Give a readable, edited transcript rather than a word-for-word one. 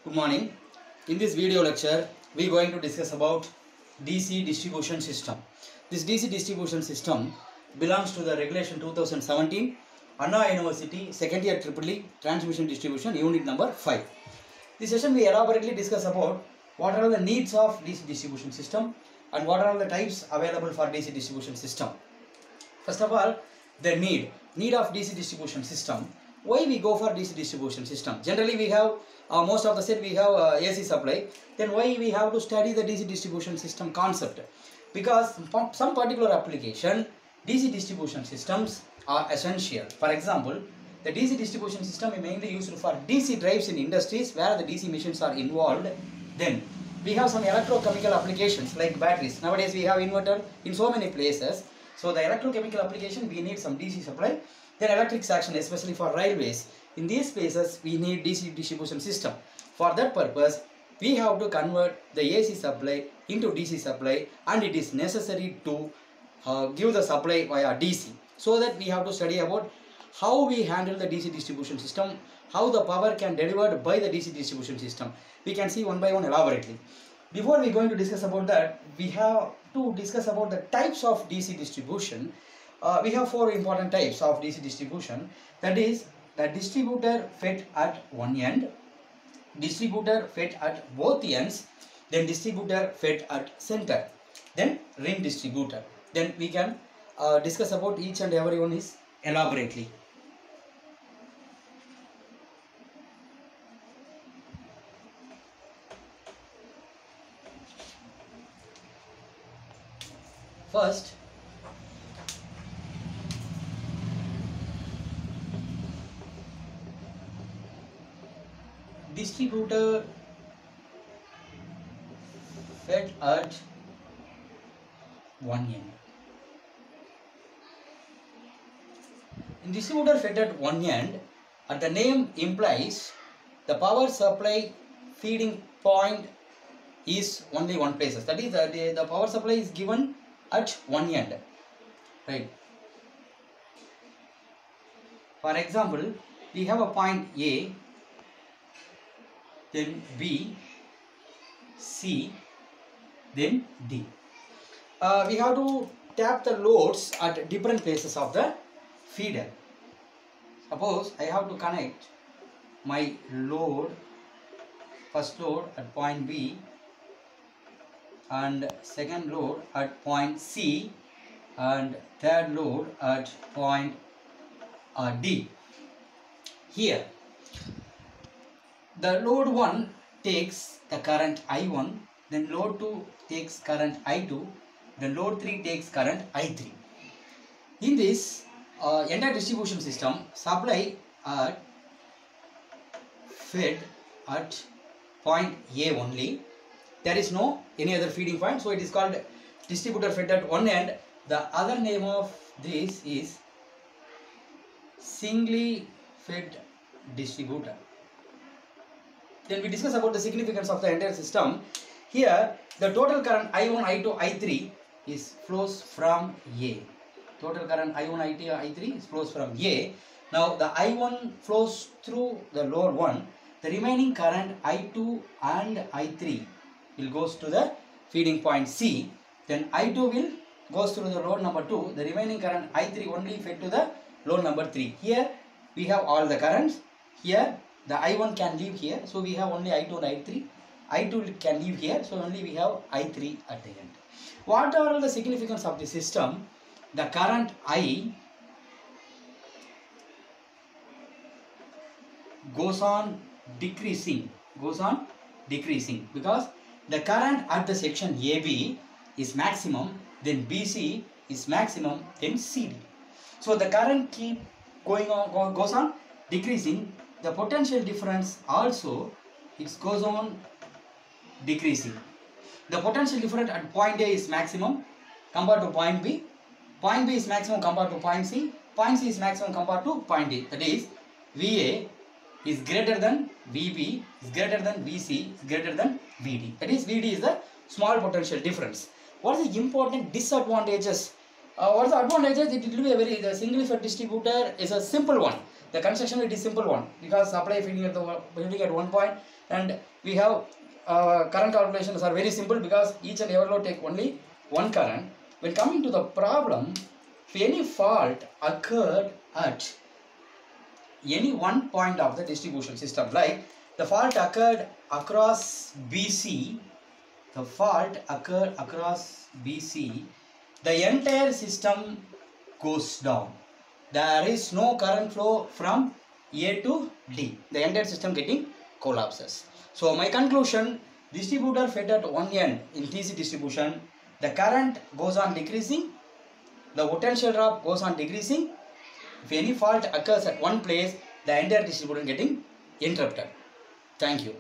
Good morning. In this video lecture, we are going to discuss about DC distribution system. This DC distribution system belongs to the regulation 2017, Anna University, second year EEE, transmission distribution, unit number 5. This session we elaborately discuss about what are the needs of DC distribution system and what are the types available for DC distribution system. First of all, the need of DC distribution system. Why we go for DC distribution system? Generally we have most of the set we have AC supply. Then why we have to study the DC distribution system concept? Because some particular application DC distribution systems are essential. For example, the DC distribution system is mainly used for DC drives in industries where the DC machines are involved. Then we have some electrochemical applications like batteries. Nowadays we have inverter in so many places. So the electrochemical application we need some DC supply. Then electric section, especially for railways. In these places we need DC distribution system. For that purpose we have to convert the AC supply into DC supply, and it is necessary to give the supply via DC. So that we have to study about how we handle the DC distribution system, how the power can delivered by the DC distribution system. We can see one by one elaborately. Before we are going to discuss about that, we have to discuss about the types of DC distribution. We have four important types of DC distribution. That is the distributor fed at one end, distributor fed at both ends, then distributor fed at center, then ring distributor. Then we can discuss about each and every one is elaborately. First, distributor fed at one end. In distributor fed at one end, as the name implies, the power supply feeding point is only one place. That is, the power supply is given at one end, right? For example, we have a point A, then B, C, then D. We have to tap the loads at different places of the feeder. Suppose I have to connect my load, first load at point B and second load at point C and third load at point D. Here the load 1 takes the current I1, then load 2 takes current I2, then load 3 takes current I3. In this entire distribution system, supply are fed at point A only. There is no any other feeding point, so it is called distributor fed at one end. The other name of this is singly fed distributor. Then we discuss about the significance of the entire system. Here the total current I1, I2, I3 is flows from A. Total current I1, I2, I3 flows from A. Now the I1 flows through the load 1. The remaining current I2 and I3 will goes to the feeding point C. Then I2 will goes through the load number 2. The remaining current I3 only fed to the load number 3. Here we have all the currents. Here the I1 can leave here, so we have only I2 and I3. I2 can leave here, so only we have I3 at the end. What are the significance of the system? The current I goes on decreasing because the current at the section AB is maximum, then BC is maximum, then CD. So the current keep going on, goes on decreasing. The potential difference also it goes on decreasing. The potential difference at point A is maximum compared to point B. Point B is maximum compared to point C. Point C is maximum compared to point D. That is, VA is greater than VB, is greater than VC, is greater than VD. That is, VD is the small potential difference. What are the important disadvantages? What are the advantages? It will be a very, the single fed distributor is a simple one. The construction it is simple one because supply feeding at one point, and we have current calculations are very simple because each and every load take only one current. When coming to the problem, if any fault occurred at any one point of the distribution system, like the fault occurred across BC, the entire system goes down. There is no current flow from A to D. The entire system getting collapses. So my conclusion, distributor fed at one end in DC distribution, the current goes on decreasing, the potential drop goes on decreasing. If any fault occurs at one place, the entire distributor getting interrupted. Thank you.